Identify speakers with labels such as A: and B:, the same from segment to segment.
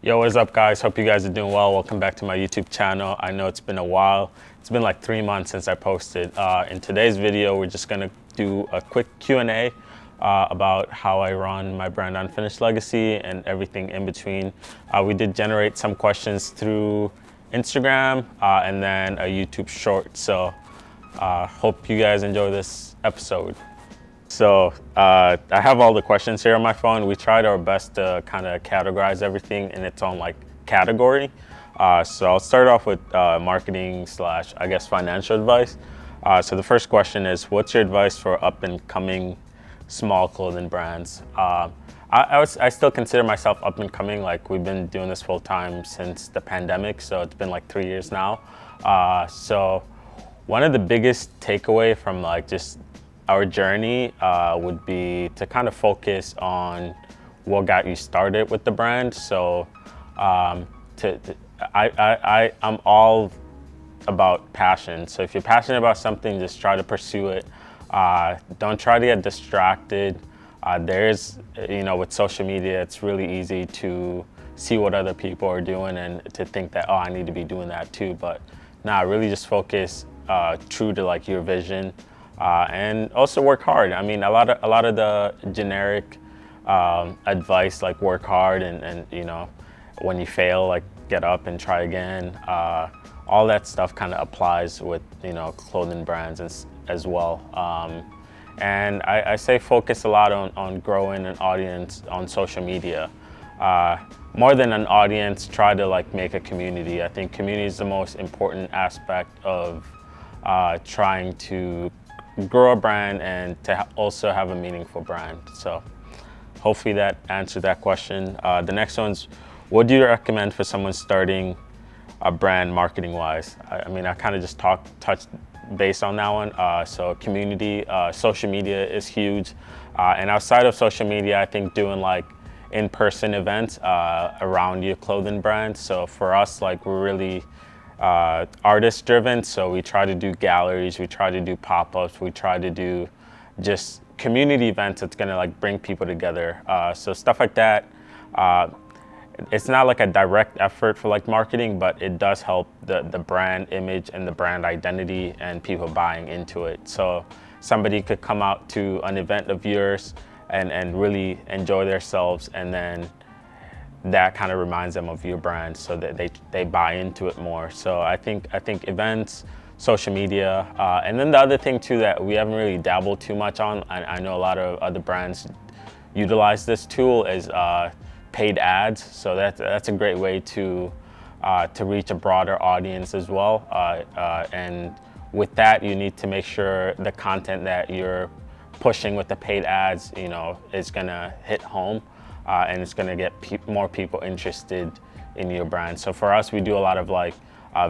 A: Yo, what's up guys? Hope you guys are doing well. Welcome back to my YouTube channel. I know it's been a while. It's been like 3 months since I posted. In today's video, we're just gonna do a quick Q&A about how I run my brand Unfinished Legacy and everything in between. We did generate some questions through Instagram and then a YouTube short. So hope you guys enjoy this episode. So I have all the questions here on my phone. We tried our best to kind of categorize everything in its own like category. So I'll start off with marketing / I guess financial advice. So the first question is, what's your advice for up and coming small clothing brands? I still consider myself up and coming. Like, we've been doing this full time since the pandemic, so it's been like 3 years now. So one of the biggest takeaway from like just our journey would be to kind of focus on what got you started with the brand. So I'm all about passion. So if you're passionate about something, just try to pursue it. Don't try to get distracted. With social media, it's really easy to see what other people are doing and to think that, oh, I need to be doing that too. But really just focus true to like your vision. And also work hard. I mean, a lot of the generic advice, like work hard and when you fail, like get up and try again. All that stuff kind of applies with clothing brands as well. And I say focus a lot on growing an audience on social media. More than an audience, try to like make a community. I think community is the most important aspect of trying to grow a brand and to also have a meaningful brand. So hopefully that answered that question. The next one's, what do you recommend for someone starting a brand marketing wise? I mean, I kind of just touched base on that one. So community, social media is huge. And outside of social media, I think doing like in-person events around your clothing brand. So for us, like, we're really artist driven, so we try to do galleries, we try to do pop-ups, we try to do just community events that's gonna like bring people together. So stuff like that. It's not like a direct effort for like marketing, but it does help the brand image and the brand identity and people buying into it. So somebody could come out to an event of yours and really enjoy themselves, and then that kind of reminds them of your brand, so that they buy into it more. So I think events, social media, and then the other thing too that we haven't really dabbled too much on, I know a lot of other brands utilize this tool, is paid ads. So that's a great way to reach a broader audience as well. And with that, you need to make sure the content that you're pushing with the paid ads, is gonna hit home. And it's gonna get more people interested in your brand. So for us, we do a lot of like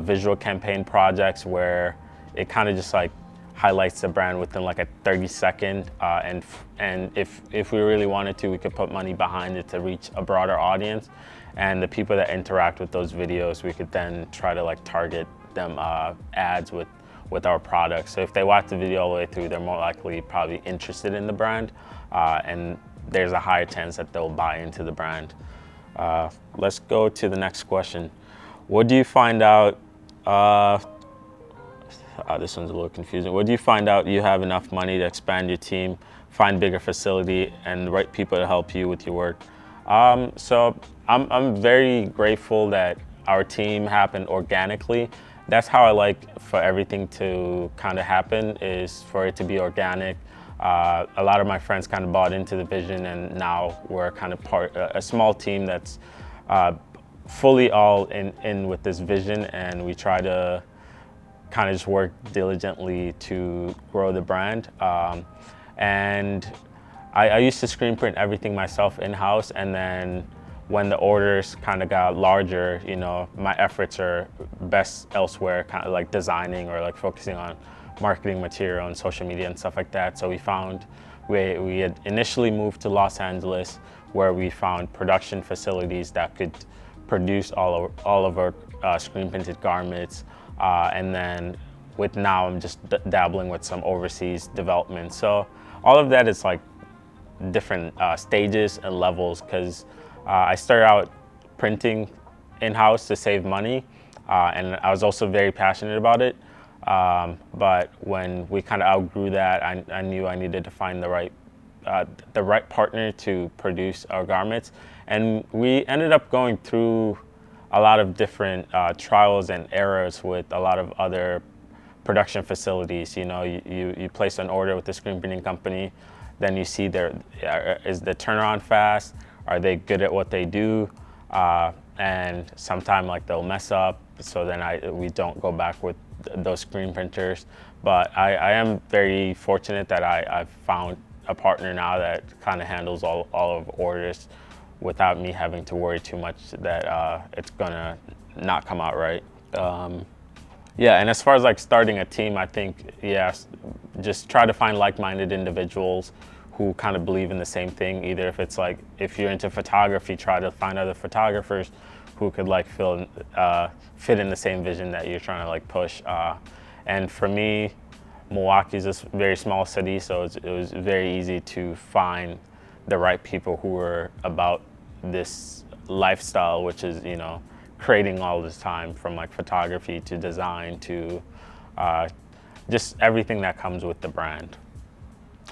A: visual campaign projects where it kind of just like highlights the brand within like a 30-second. And if we really wanted to, we could put money behind it to reach a broader audience. And the people that interact with those videos, we could then try to like target them ads with our products. So if they watch the video all the way through, they're more likely probably interested in the brand. And there's a higher chance that they'll buy into the brand. Let's go to the next question. What do you find out, this one's a little confusing. What do you find out you have enough money to expand your team, find bigger facility, and the right people to help you with your work? So I'm very grateful that our team happened organically. That's how I like for everything to kind of happen, is for it to be organic. A lot of my friends kind of bought into the vision, and now we're kind of a small team that's fully all in with this vision, and we try to kind of just work diligently to grow the brand. And I used to screen print everything myself in-house, and then when the orders kind of got larger, my efforts are best elsewhere, kind of like designing or like focusing on marketing material and social media and stuff like that. So we had initially moved to Los Angeles, where we found production facilities that could produce all of our screen printed garments. And then now I'm just dabbling with some overseas development. So all of that is like different stages and levels, because I started out printing in-house to save money, and I was also very passionate about it. But when we kind of outgrew that, I knew I needed to find the right partner to produce our garments, and we ended up going through a lot of different trials and errors with a lot of other production facilities. You know, you place an order with the screen printing company, then you see is the turnaround fast? Are they good at what they do? And sometimes like they'll mess up, so then we don't go back with those screen printers. But I am very fortunate that I've found a partner now that kind of handles all of orders without me having to worry too much that it's gonna not come out right. Yeah, and as far as like starting a team, I think, yes, just try to find like-minded individuals who kind of believe in the same thing. Either if you're into photography, try to find other photographers who could like fit in the same vision that you're trying to like push. And for me, Milwaukee is a very small city, so it was very easy to find the right people who were about this lifestyle, which is, you know, creating all this time, from like photography to design to just everything that comes with the brand.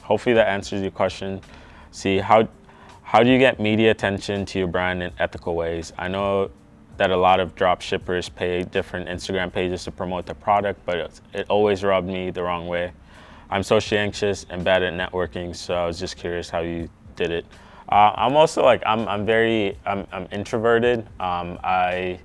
A: Hopefully that answers your question. See, how do you get media attention to your brand in ethical ways? I know that a lot of drop shippers pay different Instagram pages to promote the product, but it always rubbed me the wrong way. I'm socially anxious and bad at networking, so I was just curious how you did it. I'm also like I'm introverted. I'm a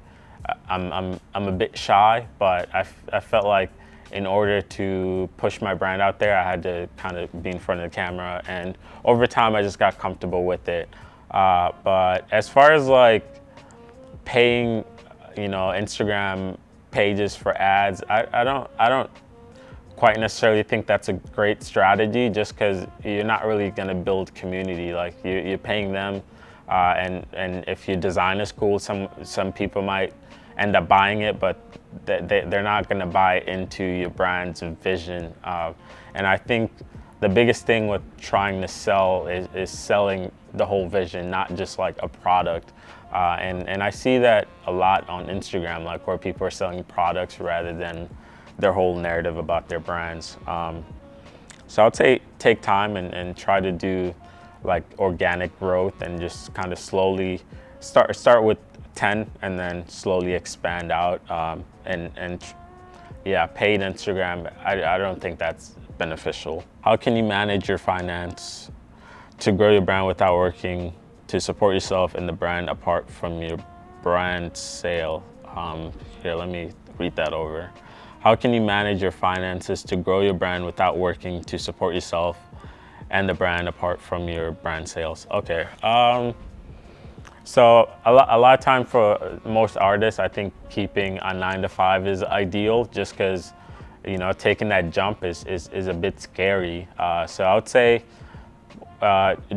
A: bit shy, but I felt like in order to push my brand out there, I had to kind of be in front of the camera, and over time I just got comfortable with it. But as far as like paying, you know, Instagram pages for ads, I don't quite necessarily think that's a great strategy, just because you're not really going to build community. Like you're paying them, and if your design is cool, some people might end up buying it, but they're not going to buy into your brand's vision. And I think the biggest thing with trying to sell is selling the whole vision, not just like a product. And I see that a lot on Instagram, like where people are selling products rather than their whole narrative about their brands. So I'd say take time and try to do like organic growth, and just kind of slowly start with 10 and then slowly expand out. And yeah, paid Instagram, I don't think that's beneficial. How can you manage your finance to grow your brand without working to support yourself and the brand apart from your brand sale? Here, let me read that over. How can you manage your finances to grow your brand without working to support yourself and the brand apart from your brand sales? Okay. So a lot of time for most artists, I think keeping a 9-to-5 is ideal, just because, you know, taking that jump is a bit scary. So I would say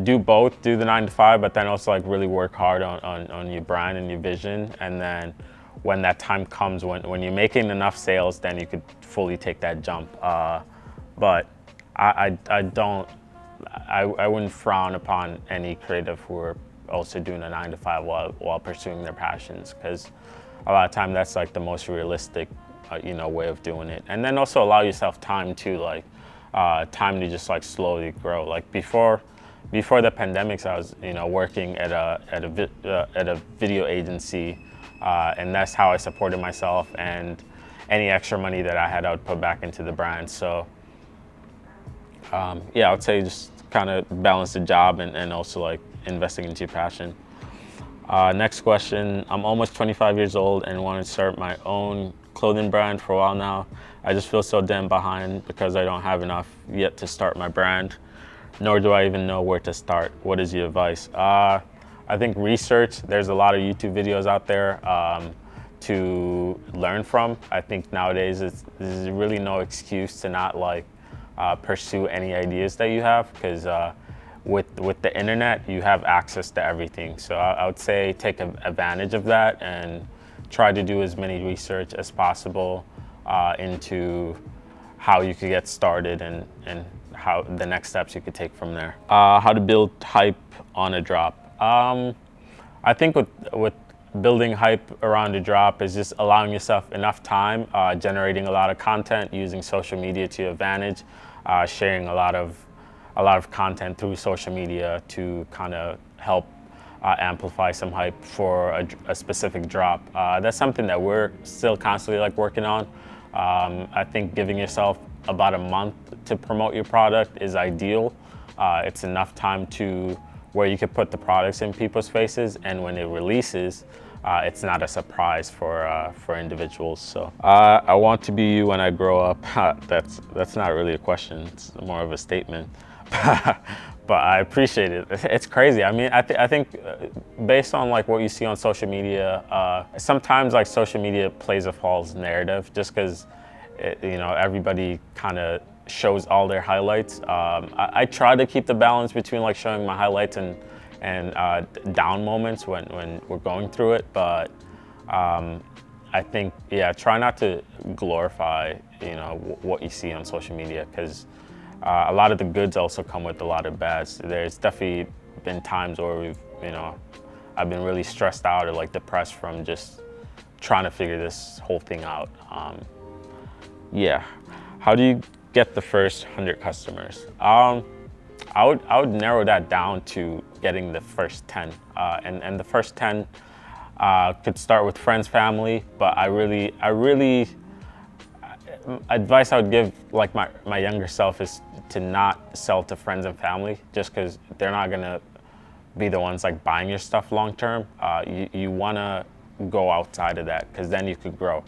A: do both, do the 9-to-5, but then also like really work hard on your brand and your vision. And then when that time comes, when you're making enough sales, then you could fully take that jump. But I wouldn't frown upon any creative who are also doing a 9-to-5 while pursuing their passions, because a lot of time that's like the most realistic you know, way of doing it. And then also allow yourself time to like time to just like slowly grow. Like before the pandemics, I was, you know, working at a video agency, and that's how I supported myself, and any extra money that I had, I would put back into the brand. So yeah, I would say just kind of balance the job and also like investing into your passion. Next question. I'm almost 25 years old and want to start my own clothing brand for a while now. I just feel so damn behind because I don't have enough yet to start my brand, nor do I even know where to start. What is your advice? I think research. There's a lot of YouTube videos out there to learn from. I think nowadays there's really no excuse to not like pursue any ideas that you have, because with the internet, you have access to everything. So I would say take advantage of that and try to do as many research as possible into how you could get started and how the next steps you could take from there. How to build hype on a drop. I think with building hype around the drop is just allowing yourself enough time, generating a lot of content, using social media to your advantage, sharing a lot of content through social media to kind of help amplify some hype for a specific drop. That's something that we're still constantly like working on. I think giving yourself about a month to promote your product is ideal. It's enough time to where you can put the products in people's faces, and when it releases, it's not a surprise for individuals. So I want to be you when I grow up. That's not really a question, it's more of a statement. But I appreciate it. It's crazy. I mean, I think based on like what you see on social media, sometimes like social media plays a false narrative just because everybody kind of shows all their highlights. I try to keep the balance between like showing my highlights and down moments when we're going through it, but I think, yeah, try not to glorify what you see on social media, because a lot of the goods also come with a lot of bads. There's definitely been times where I've been really stressed out or like depressed from just trying to figure this whole thing out. Yeah, how do you get the first 100 customers? I would narrow that down to getting the first 10, and the first 10 could start with friends, family, but I really advice I would give like my younger self is to not sell to friends and family, just because they're not gonna be the ones like buying your stuff long term. You wanna go outside of that, because then you could grow.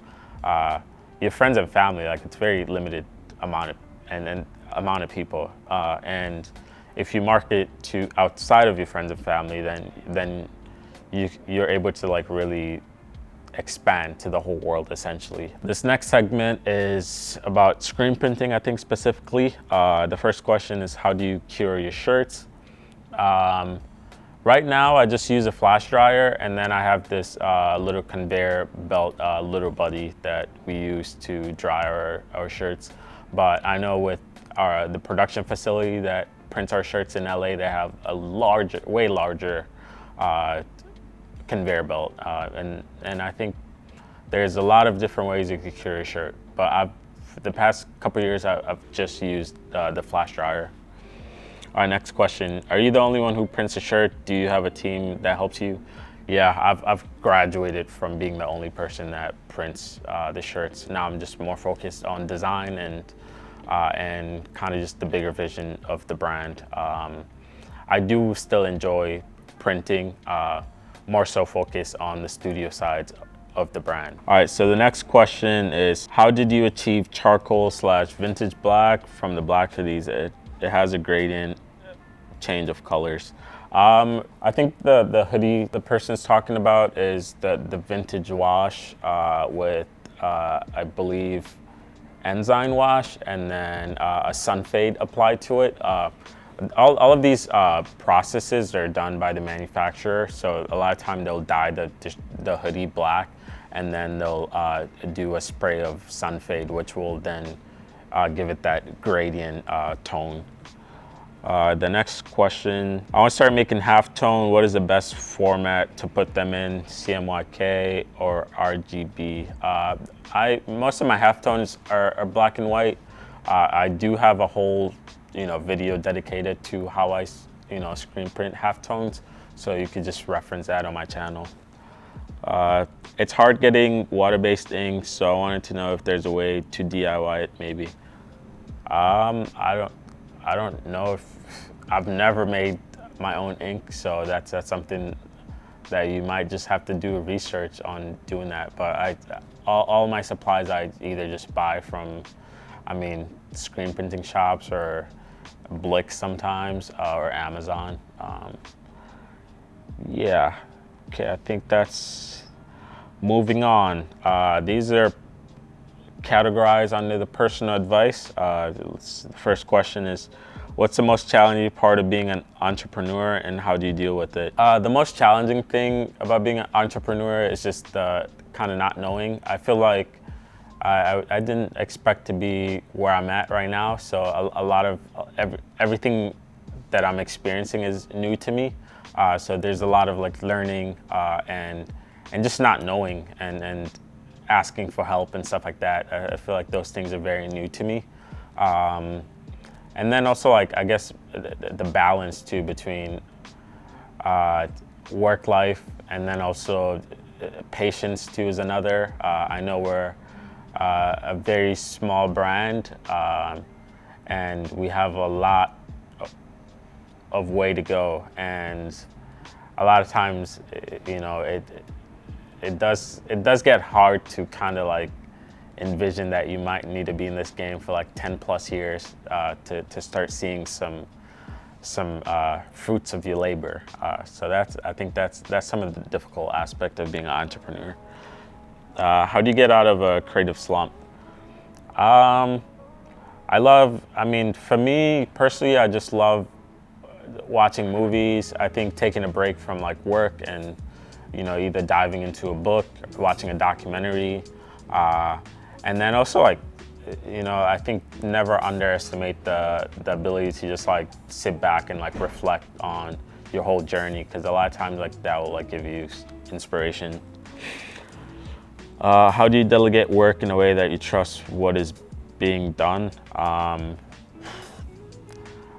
A: Your friends and family, like, it's very limited amount of people, and if you market to outside of your friends and family, then you're able to like really expand to the whole world essentially. This next segment is about screen printing, I think specifically. The first question is, how do you cure your shirts? Right now I just use a flash dryer, and then I have this little conveyor belt little buddy that we use to dry our shirts. But I know with the production facility that prints our shirts in LA, they have a way larger conveyor belt, and I think there's a lot of different ways you could cure a shirt, but the past couple of years I've just used the flash dryer. All right, next question: are you the only one who prints a shirt? Do you have a team that helps you? Yeah, I've graduated from being the only person that prints the shirts. Now I'm just more focused on design and kind of just the bigger vision of the brand. I do still enjoy printing, more so focus on the studio sides of the brand. All right, so the next question is, how did you achieve charcoal/vintage black from the black hoodies? It has a gradient change of colors. I think the hoodie the person's talking about is the vintage wash with I believe enzyme wash, and then a sun fade applied to it. All of these processes are done by the manufacturer, so a lot of time they'll dye the hoodie black, and then they'll do a spray of sun fade, which will then give it that gradient tone. The next question: I want to start making halftone. What is the best format to put them in, CMYK or RGB? Most of my halftones are black and white. I do have a whole video dedicated to how I screen print halftones, so you could just reference that on my channel. It's hard getting water-based ink, so I wanted to know if there's a way to DIY it, maybe. I don't know if I've never made my own ink, so that's something that you might just have to do research on doing that. But all my supplies I either just buy from, screen printing shops or Blick sometimes, or Amazon. Yeah, okay, I think that's moving on. These are categorized under the personal advice. The first question is, what's the most challenging part of being an entrepreneur, and how do you deal with it? The most challenging thing about being an entrepreneur is just kind of not knowing. I feel like I didn't expect to be where I'm at right now, so a lot of everything that I'm experiencing is new to me. So there's a lot of like learning and and just not knowing and asking for help and stuff like that. I feel like those things are very new to me. And then also, like, I guess the balance too between work life and then also patience too is another. I know we're a very small brand, and we have a lot of way to go, and a lot of times, you know, it does get hard to kind of like envision that you might need to be in this game for like 10 plus years to start seeing some fruits of your labor. So I think that's some of the difficult aspect of being an entrepreneur. How do you get out of a creative slump? I mean, for me personally, I just love watching movies. I think taking a break from like work and, you know, either diving into a book, watching a documentary, and then also, like, you know, I think never underestimate the ability to just like sit back and like reflect on your whole journey, because a lot of times like that will like give you inspiration. How do you delegate work in a way that you trust what is being done?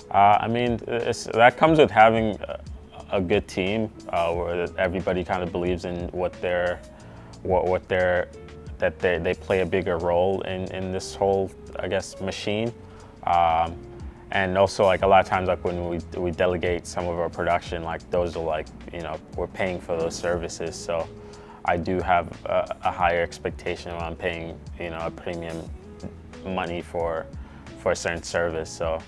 A: I mean, that comes with having a good team where everybody kind of believes in that they play a bigger role in this whole, I guess, machine. And also, like, a lot of times, like when we delegate some of our production, like those are like, you know, we're paying for those services. So I do have a higher expectation when I'm paying, you know, a premium money for a certain service. So,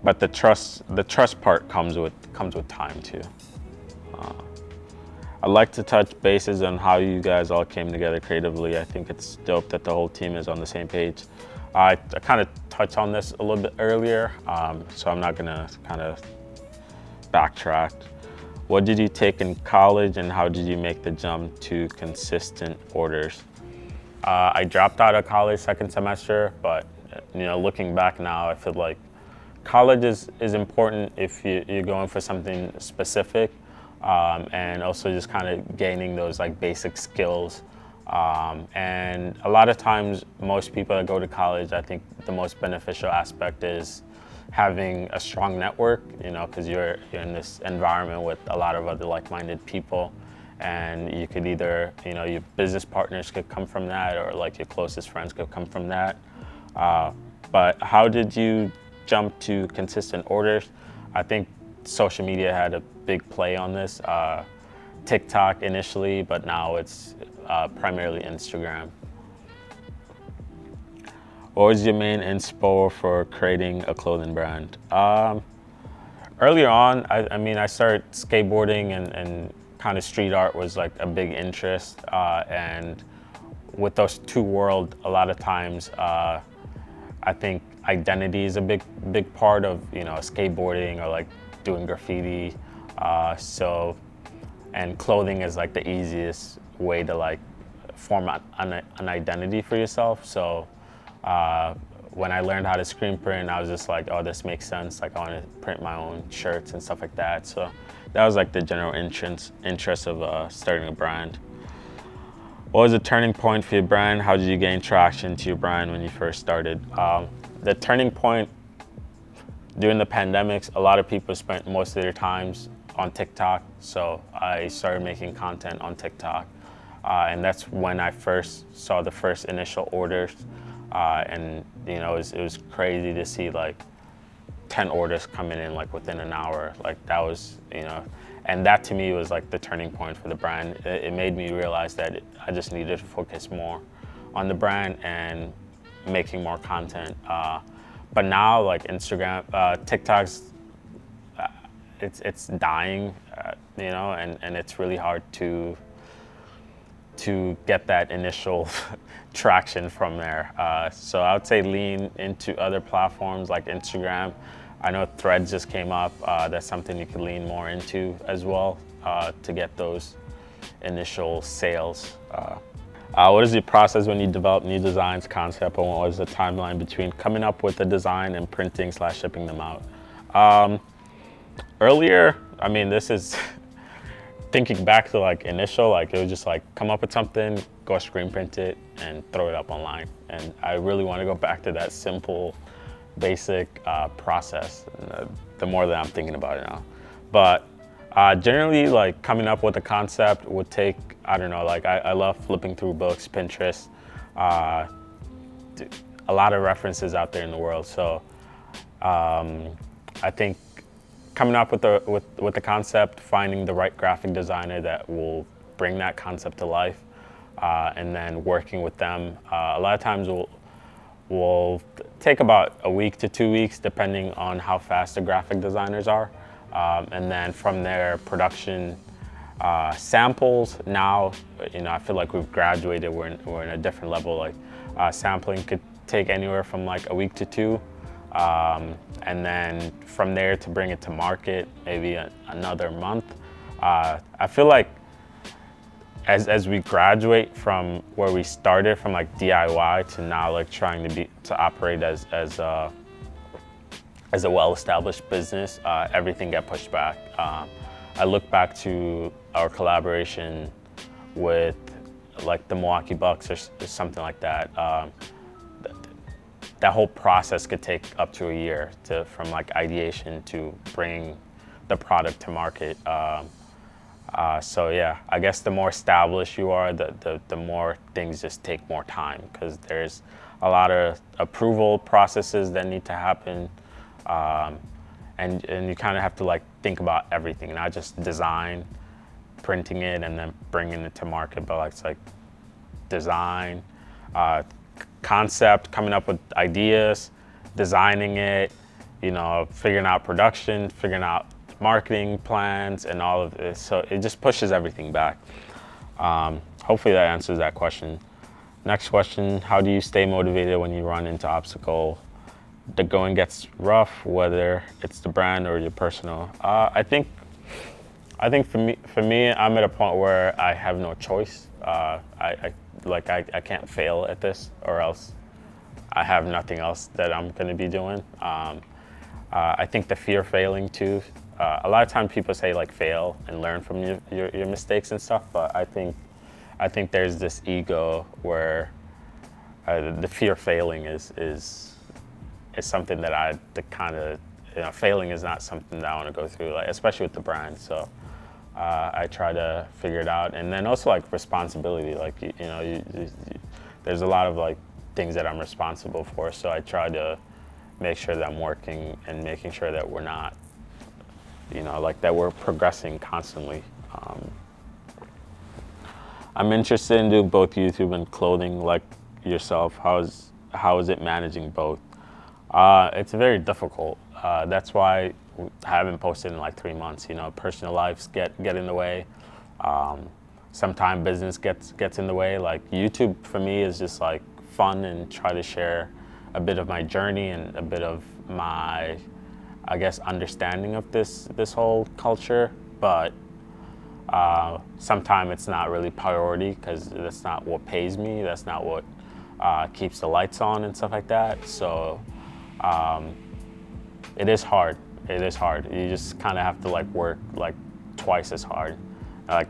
A: but the trust part comes with time too. I'd like to touch bases on how you guys all came together creatively. I think it's dope that the whole team is on the same page. I kind of touched on this a little bit earlier, so I'm not gonna kind of backtrack. What did you take in college and how did you make the jump to consistent orders? I dropped out of college second semester, but, you know, looking back now, I feel like college is important if you're going for something specific. And also just kind of gaining those like basic skills. And a lot of times, most people that go to college, I think the most beneficial aspect is having a strong network, you know, because you're in this environment with a lot of other like-minded people, and you could either, you know, your business partners could come from that, or like your closest friends could come from that. But how did you jump to consistent orders? I think social media had a big play on this. TikTok initially, but now it's primarily Instagram. What was your main inspo for creating a clothing brand? Earlier on, I mean, I started skateboarding and kind of street art was like a big interest. And with those two worlds, a lot of times, I think identity is a big part of, you know, skateboarding or like doing graffiti. And clothing is like the easiest way to like form an identity for yourself. So when I learned how to screen print, I was just like, oh, this makes sense. Like, I want to print my own shirts and stuff like that. So that was like the general interest of starting a brand. What was the turning point for your brand? How did you gain traction to your brand when you first started? The turning point during the pandemics, a lot of people spent most of their times on TikTok. So I started making content on TikTok. And that's when I first saw the first initial orders. And, you know, it was crazy to see like 10 orders coming in like within an hour. Like that was, you know, and that to me was like the turning point for the brand. It made me realize that I just needed to focus more on the brand and making more content. But now, like Instagram, TikTok's, it's dying, you know, and it's really hard to get that initial traction from there. So I would say lean into other platforms like Instagram. I know Threads just came up. That's something you could lean more into as well to get those initial sales. What is your process when you develop new designs, concept, and what was the timeline between coming up with the design and printing / shipping them out? Earlier, I mean, this is thinking back to like initial, like it was just like come up with something, go screen print it, and throw it up online. And I really want to go back to that simple, basic process. The more that I'm thinking about it now, but generally, like coming up with a concept would take, I don't know, like I love flipping through books, Pinterest, uh, a lot of references out there in the world. So I think coming up with the concept, finding the right graphic designer that will bring that concept to life, and then working with them. A lot of times will take about a week to 2 weeks, depending on how fast the graphic designers are. And then from there, production, samples. Now, I feel like we've graduated. We're in a different level. Like sampling could take anywhere from like a week to 2. And then from there to bring it to market, maybe another month. I feel like as we graduate from where we started from like DIY to now like trying to operate as a well-established business, everything got pushed back. I look back to our collaboration with like the Milwaukee Bucks or something like that. That whole process could take up to a year from like ideation to bring the product to market. So yeah, I guess the more established you are, the more things just take more time, because there's a lot of approval processes that need to happen. And you kind of have to like think about everything, not just design, printing it, and then bringing it to market, but like it's like design, concept, coming up with ideas, designing it, figuring out production, figuring out marketing plans, and all of this. So it just pushes everything back. Hopefully that answers that question. Next question: how do you stay motivated when you run into obstacle? The going gets rough, whether it's the brand or your personal. I think for me, I'm at a point where I have no choice. I can't fail at this, or else I have nothing else that I'm going to be doing. I think the fear of failing too. A lot of times people say like fail and learn from your mistakes and stuff, but I think there's this ego where the fear of failing is something that failing is not something that I want to go through, like especially with the brand. So I try to figure it out, and then also like responsibility. Like there's a lot of like things that I'm responsible for. So I try to make sure that I'm working and making sure that we're not, that we're progressing constantly. I'm interested in doing both YouTube and clothing, like yourself. How is it managing both? It's very difficult. That's why I haven't posted in like 3 months. Personal lives get in the way. Sometimes business gets in the way. Like YouTube for me is just like fun, and try to share a bit of my journey and a bit of my, I guess, understanding of this whole culture. But sometimes it's not really priority, because that's not what pays me. That's not what keeps the lights on and stuff like that. So it is hard. It is hard. You just kind of have to like work like twice as hard. Like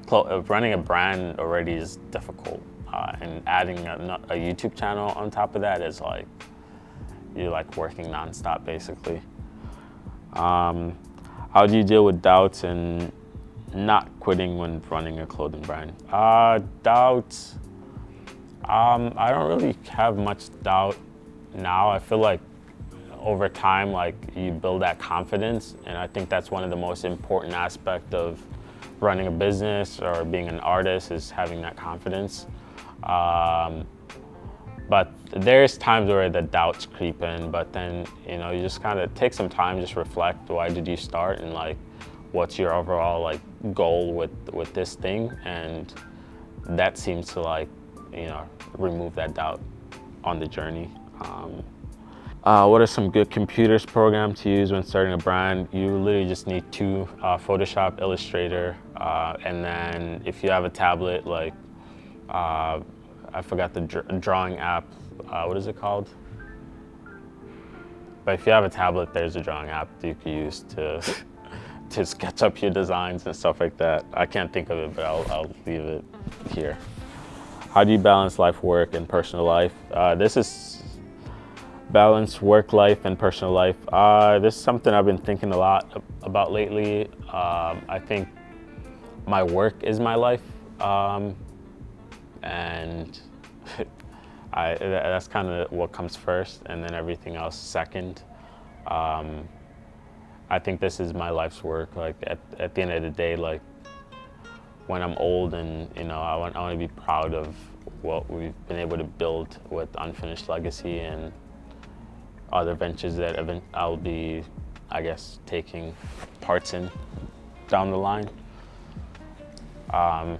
A: running a brand already is difficult, and adding a YouTube channel on top of that is like you're like working nonstop basically. How do you deal with doubts and not quitting when running a clothing brand? Doubts. I don't really have much doubt now. I feel like over time, like you build that confidence, and I think that's one of the most important aspects of running a business or being an artist, is having that confidence. But there's times where the doubts creep in, but then you just kind of take some time, just reflect. Why did you start, and like what's your overall like goal with this thing? And that seems to like remove that doubt on the journey. What are some good computers programs to use when starting a brand? You literally just need 2, Photoshop, Illustrator, and then if you have a tablet, like I forgot the drawing app. What is it called? But if you have a tablet, there's a drawing app that you can use to to sketch up your designs and stuff like that. I can't think of it, but I'll leave it here. How do you balance life, work, and personal life? This is balance work life and personal life. This is something I've been thinking a lot about lately. I think my work is my life, and that's kind of what comes first, and then everything else second. I think this is my life's work. Like at the end of the day, like when I'm old and I want to be proud of what we've been able to build with Unfinished Legacy and other ventures that I'll be, I guess, taking parts in down the line. I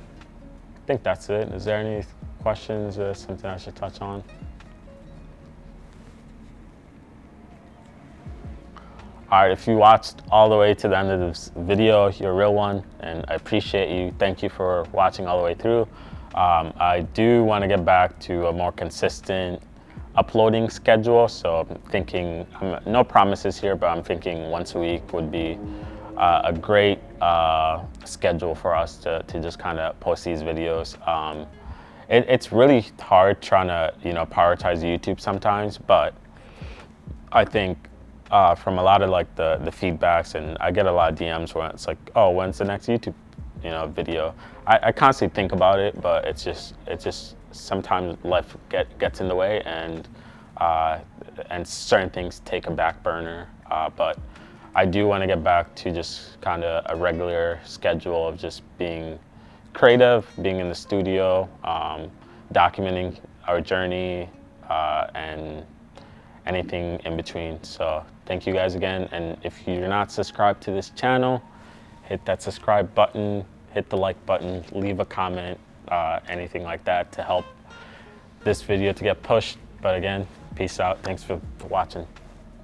A: think that's it. Is there any questions or something I should touch on? All right, if you watched all the way to the end of this video, you're a real one, and I appreciate you. Thank you for watching all the way through. I do want to get back to a more consistent uploading schedule, so I'm thinking, no promises here, but I'm thinking once a week would be a great schedule for us to just kind of post these videos. It's really hard trying to prioritize YouTube sometimes, but I think from a lot of like the feedbacks, and I get a lot of DMs where it's like, oh, when's the next YouTube video? I constantly think about it, but it's just sometimes life gets in the way, and certain things take a back burner. But I do want to get back to just kind of a regular schedule of just being creative, being in the studio, documenting our journey, and anything in between. So thank you guys again, and if you're not subscribed to this channel, hit that subscribe button, hit the like button, leave a comment, anything like that to help this video to get pushed. But again, peace out. Thanks for watching.